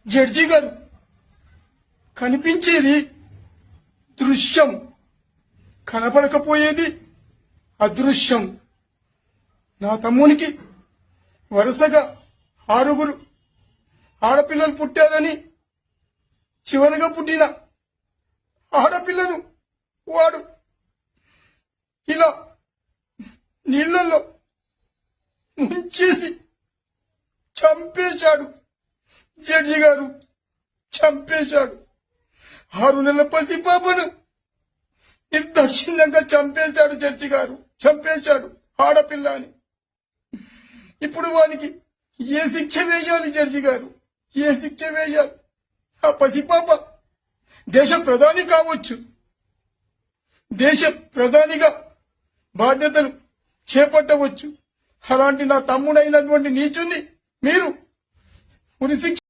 Judge గారు, కనిపించేది దృశ్యం, కనపడకపోయేది అదృశ్యం. నా తమ్మునికి వరుసగా 6 ఆడపిల్లలు పుట్టారని చివరిగా పుట్టిన ఆడపిల్లను వాడు ఇలా నీళ్లలో ముంచేసి చంపేశాడు. జడ్జి గారు చంపేశాడు. 6 నెలల పసిపాపను నిర్దాక్షిణ్యంగా చంపేశాడు. జడ్జి గారు చంపేశాడు ఆడపిల్ల అని. ఇప్పుడు వానికి ఏ శిక్ష వేయాలి జడ్జి గారు? ఏ శిక్ష వేయాలి? ఆ పసిపాప దేశ ప్రధాని కావచ్చు, దేశ ప్రధానిగా బాధ్యతలు చేపట్టవచ్చు. అలాంటి నా తమ్ముడైనటువంటి నీచుని మీరు ఉరిశిక్ష